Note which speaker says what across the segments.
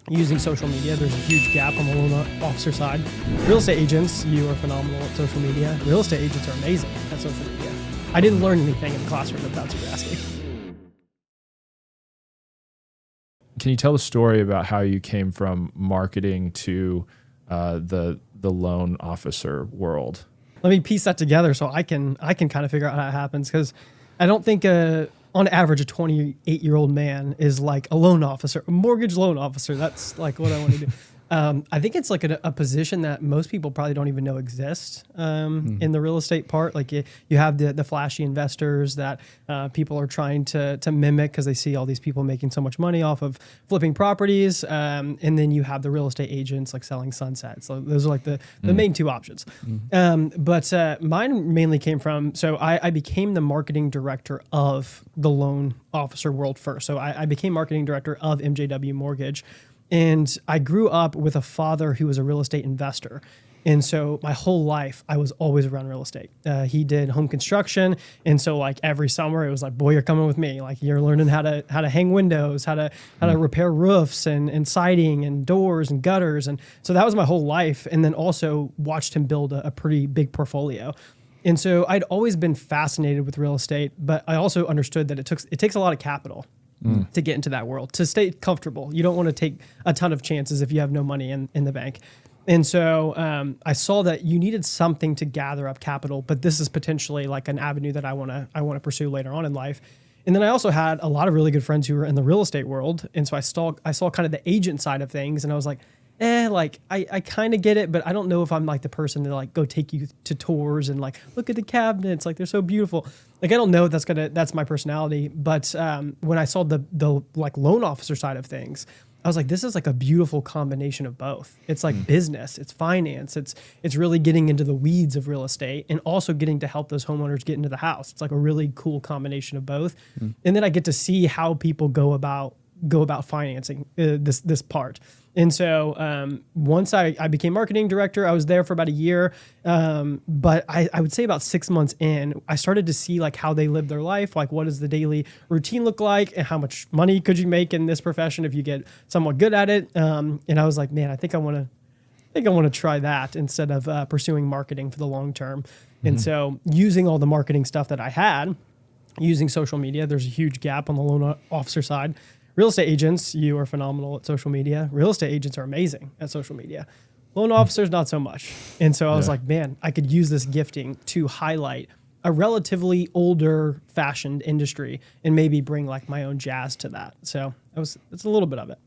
Speaker 1: using social media. There's a huge gap on the loan officer side. Real estate agents, you are phenomenal at social media. Real estate agents are amazing at social media. I didn't learn anything in the classroom, if that's what you're asking.
Speaker 2: Can you tell the story about how you came from marketing to the loan officer world?
Speaker 1: Let me piece that together so I can kind of figure out how it happens, because I don't think on average a 28-year-old man is like a loan officer, a mortgage loan officer. That's like what I want to do. I think it's like a position that most people probably don't even know exists in the real estate part. Like you have the flashy investors that people are trying to mimic because they see all these people making so much money off of flipping properties. And then you have the real estate agents like selling sunsets. So those are like the main two options. But mine mainly came from, so I became the marketing director of the loan officer world first. So I became marketing director of MJW Mortgage. And I grew up with a father who was a real estate investor. And so my whole life, I was always around real estate. He did home construction. And so like every summer, it was like, boy, you're coming with me. Like you're learning how to hang windows, how to repair roofs and siding and doors and gutters. And so that was my whole life. And then also watched him build a pretty big portfolio. And so I'd always been fascinated with real estate, but I also understood that it takes a lot of capital to get into that world, to stay comfortable. You don't want to take a ton of chances if you have no money in the bank. And so I saw that you needed something to gather up capital, but this is potentially like an avenue that I want to pursue later on in life. And then I also had a lot of really good friends who were in the real estate world. And so I saw kind of the agent side of things, and I was like, like I kind of get it, but I don't know if I'm like the person to like go take you to tours and like look at the cabinets, like they're so beautiful. Like I don't know if that's my personality. But when I saw the like loan officer side of things, I was like, this is like a beautiful combination of both. It's like business, it's finance, it's really getting into the weeds of real estate and also getting to help those homeowners get into the house. It's like a really cool combination of both. And then I get to see how people go about financing this part. And so once I became marketing director, I was there for about a year. But I would say about 6 months in, I started to see like how they live their life. Like what does the daily routine look like and how much money could you make in this profession if you get somewhat good at it? And I was like, man, I think I want to try that instead of pursuing marketing for the long term. And so using all the marketing stuff that I had, using social media, there's a huge gap on the loan officer side. Real estate agents, you are phenomenal at social media. Real estate agents are amazing at social media. Loan officers, not so much. And so I was like, man, I could use this gifting to highlight a relatively older fashioned industry and maybe bring like my own jazz to that. So it's a little bit of it.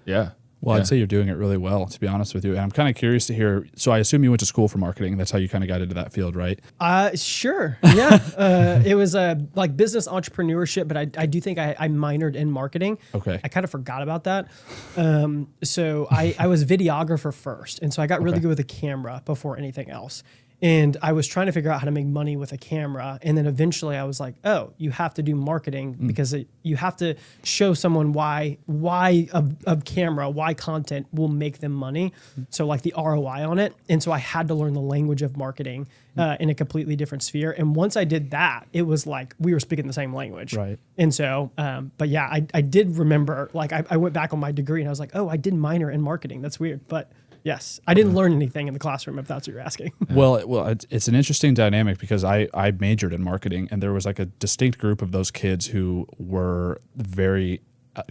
Speaker 2: Yeah.
Speaker 3: Well, I'd say you're doing it really well, to be honest with you. And I'm kind of curious to hear, so I assume you went to school for marketing. That's how you kind of got into that field, right?
Speaker 1: Sure. Yeah. It was like business entrepreneurship, but I do think I minored in marketing.
Speaker 3: Okay.
Speaker 1: I kind of forgot about that. So I was videographer first. And so I got really good with a camera before anything else. And I was trying to figure out how to make money with a camera. And then eventually I was like, oh, you have to do marketing because you have to show someone why a camera, why content will make them money. So like the ROI on it. And so I had to learn the language of marketing in a completely different sphere. And once I did that, it was like we were speaking the same language.
Speaker 3: Right.
Speaker 1: And so, but yeah, I did remember, like I went back on my degree and I was like, oh, I did minor in marketing. That's weird. But yes, I didn't learn anything in the classroom, if that's what you're asking.
Speaker 3: Well, it's an interesting dynamic because I majored in marketing, and there was like a distinct group of those kids who were very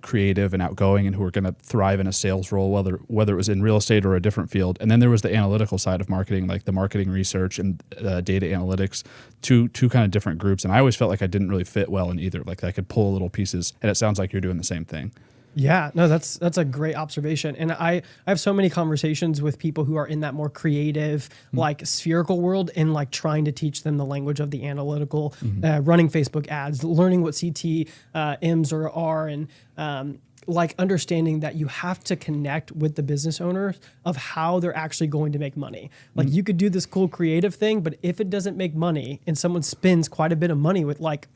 Speaker 3: creative and outgoing and who were going to thrive in a sales role, whether it was in real estate or a different field. And then there was the analytical side of marketing, like the marketing research and data analytics, two kind of different groups. And I always felt like I didn't really fit well in either. Like I could pull little pieces, and it sounds like you're doing the same thing.
Speaker 1: Yeah, no, that's a great observation. And I have so many conversations with people who are in that more creative, like spherical world and like trying to teach them the language of the analytical, running Facebook ads, learning what CTMs are, and like understanding that you have to connect with the business owners of how they're actually going to make money. Like you could do this cool creative thing, but if it doesn't make money and someone spends quite a bit of money with like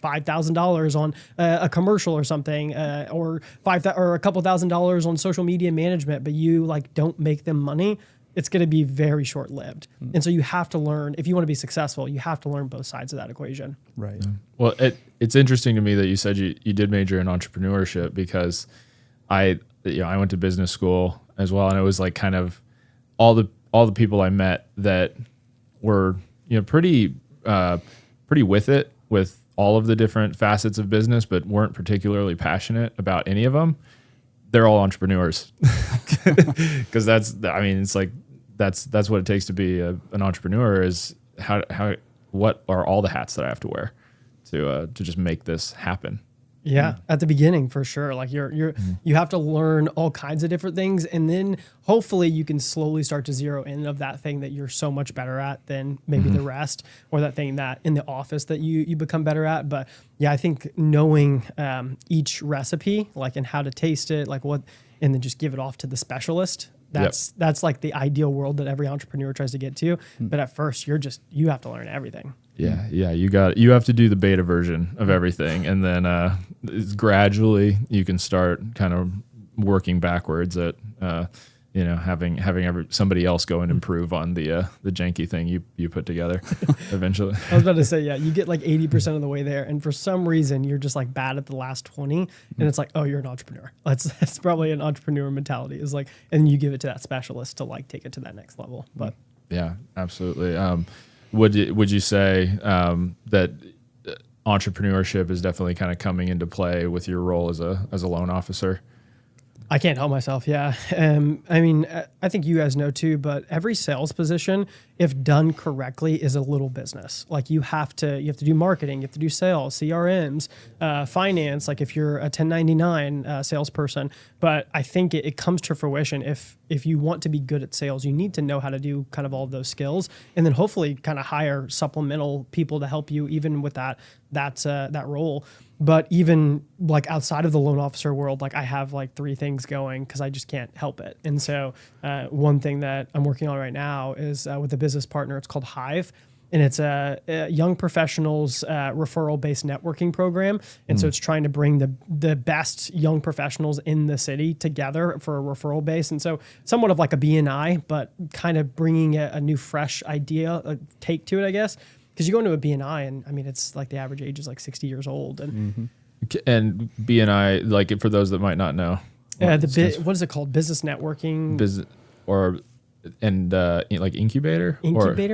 Speaker 1: $5,000 on a commercial or something, or a couple $1,000s on social media management, but you like don't make them money, it's going to be very short lived. And so you have to learn, if you want to be successful, you have to learn both sides of that equation.
Speaker 3: Right.
Speaker 2: Well, it's interesting to me that you said you did major in entrepreneurship because I went to business school as well, and it was like kind of all the people I met that were pretty with it with all of the different facets of business, but weren't particularly passionate about any of them. They're all entrepreneurs, because that's what it takes to be an entrepreneur. Is what are all the hats that I have to wear to just make this happen.
Speaker 1: Yeah, at the beginning for sure. Like you have to learn all kinds of different things, and then hopefully you can slowly start to zero in of that thing that you're so much better at than maybe the rest, or that thing that in the office that you become better at. But yeah, I think knowing each recipe, like, and how to taste it, like what, and then just give it off to the specialist. That's like the ideal world that every entrepreneur tries to get to. But at first you have to learn everything.
Speaker 2: Yeah. You have to do the beta version of everything, and then gradually you can start kind of working backwards at having somebody else go and improve on the janky thing you put together eventually.
Speaker 1: I was about to say, yeah, you get like 80% of the way there, and for some reason you're just like bad at the last 20, and it's like, oh, you're an entrepreneur. That's probably an entrepreneur mentality, is like, and you give it to that specialist to like take it to that next level. But
Speaker 2: yeah, absolutely. Would you say that entrepreneurship is definitely kind of coming into play with your role as a loan officer?
Speaker 1: I can't help myself. Yeah. I mean, I think you guys know too, but every sales position, if done correctly, is a little business. Like you have to do marketing, you have to do sales, CRMs, finance, like if you're a 1099 salesperson. But I think it comes to fruition. If you want to be good at sales, you need to know how to do kind of all of those skills, and then hopefully kind of hire supplemental people to help you even with that role. But even like outside of the loan officer world, like I have like 3 things going because I just can't help it. And so one thing that I'm working on right now is with a business partner. It's called Hive, and it's a young professionals referral-based networking program. And so it's trying to bring the best young professionals in the city together for a referral base. And so somewhat of like a BNI, but kind of bringing a new, fresh idea, a take to it, I guess. Because you go into a BNI, and I mean, it's like the average age is like 60 years old. And
Speaker 2: and BNI, like for those that might not know,
Speaker 1: what is it called? Business networking,
Speaker 2: like incubator,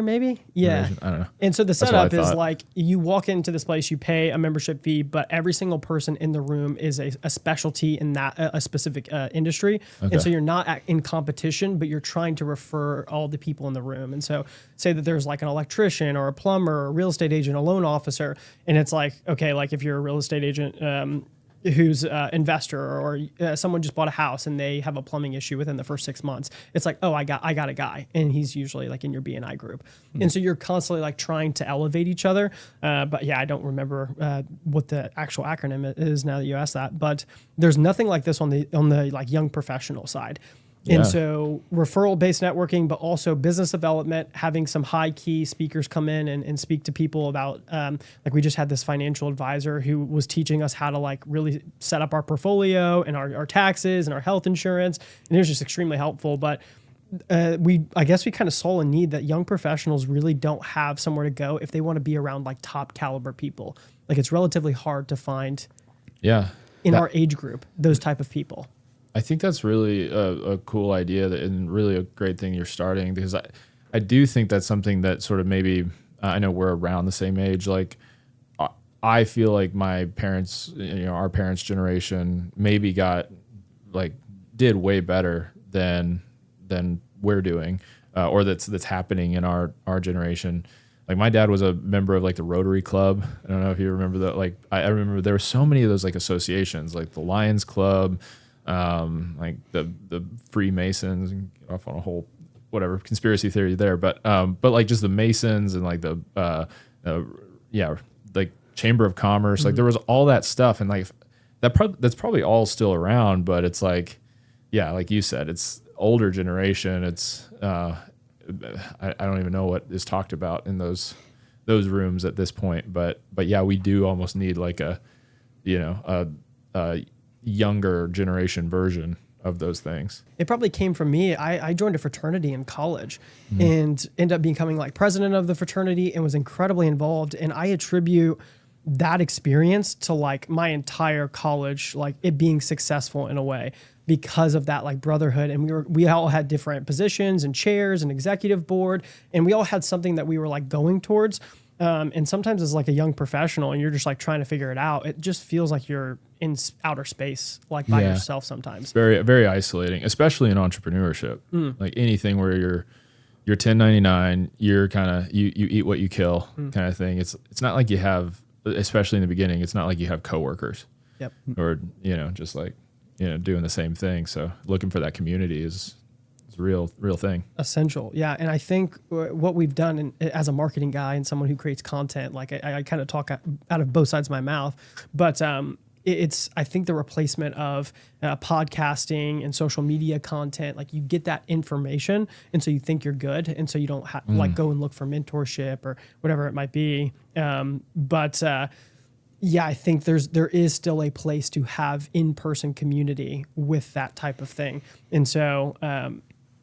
Speaker 1: maybe. Yeah,
Speaker 2: I don't know.
Speaker 1: And so the setup is like you walk into this place, you pay a membership fee, but every single person in the room is a specialty in that a specific industry. Okay. And so you're not in competition, but you're trying to refer all the people in the room. And so say that there's like an electrician or a plumber or a real estate agent, a loan officer, and it's like, okay, like if you're a real estate agent, who's investor, or someone just bought a house and they have a plumbing issue within the first 6 months. It's like, oh, I got a guy, and he's usually like in your BNI group. And so you're constantly like trying to elevate each other. But yeah, I don't remember what the actual acronym is now that you asked that, but there's nothing like this on the like young professional side. Yeah. And so referral-based networking, but also business development, having some high-key speakers come in and speak to people about, like we just had this financial advisor who was teaching us how to like really set up our portfolio and our taxes and our health insurance. And it was just extremely helpful. But I guess we kind of saw a need that young professionals really don't have somewhere to go if they want to be around like top caliber people. Like it's relatively hard to find in our age group, those type of people.
Speaker 2: I think that's really a cool idea and really a great thing you're starting, because I do think that's something that sort of maybe, I know we're around the same age. Like I feel like my parents, our parents' generation maybe did way better than we're doing, or that's happening in our generation. Like my dad was a member of like the Rotary Club. I don't know if you remember that. Like I remember there were so many of those like associations, like the Lions Club, like the Freemasons, and off on a whole whatever conspiracy theory there, but like just the Masons and like the like Chamber of Commerce, mm-hmm. like there was all that stuff, and like that's probably all still around, but it's like, yeah, like you said, it's older generation. It's I don't even know what is talked about in those rooms at this point, but yeah, we do almost need like a younger generation version of those things.
Speaker 1: It probably came from me. I joined a fraternity in college, mm-hmm. and ended up becoming like president of the fraternity and was incredibly involved. And I attribute that experience to like my entire college, like it being successful in a way because of that like brotherhood. And we all had different positions and chairs and executive board, and we all had something that we were like going towards. And sometimes as like a young professional and you're just like trying to figure it out, it just feels like you're in outer space, like by yourself sometimes.
Speaker 2: Very, very isolating, especially in entrepreneurship. Like anything where you're 1099, you're kind of, you eat what you kill kind of thing. It's not like you have, especially in the beginning, it's not like you have coworkers.
Speaker 1: Yep.
Speaker 2: Or, just like, doing the same thing. So looking for that community is a real thing. Essential.
Speaker 1: Yeah. And I think what we've done as a marketing guy and someone who creates content, like I kind of talk out of both sides of my mouth, but it's, I think the replacement of podcasting and social media content, like you get that information. And so you think you're good. And so you don't like go and look for mentorship or whatever it might be. Yeah, I think there is still a place to have in-person community with that type of thing. And so,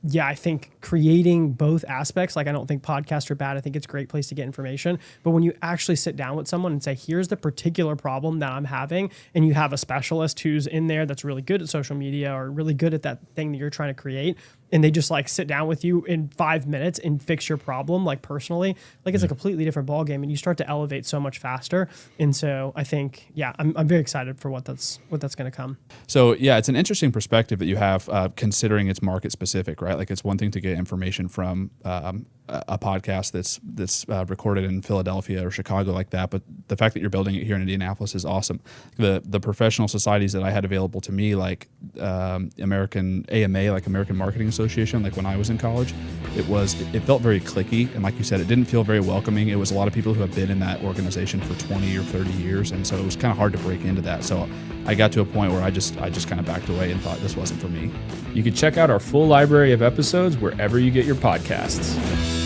Speaker 1: yeah, I think creating both aspects, like I don't think podcasts are bad. I think it's a great place to get information. But when you actually sit down with someone and say, here's the particular problem that I'm having, and you have a specialist who's in there that's really good at social media or really good at that thing that you're trying to create, and they just like sit down with you in 5 minutes and fix your problem, like personally, like it's a completely different ballgame, and you start to elevate so much faster. And so I think, yeah, I'm very excited for what that's going to come.
Speaker 3: So yeah, it's an interesting perspective that you have, considering it's market specific, right? Like it's one thing to get information from a podcast that's recorded in Philadelphia or Chicago like that, but the fact that you're building it here in Indianapolis is awesome. The professional societies that I had available to me, like American AMA, like American Marketing Association, like when I was in college, it felt very cliquey, and like you said, it didn't feel very welcoming. It was a lot of people who have been in that organization for 20 or 30 years, and so it was kind of hard to break into that. So I got to a point where I just kind of backed away and thought this wasn't for me.
Speaker 2: You can check out our full library of episodes wherever you get your podcasts.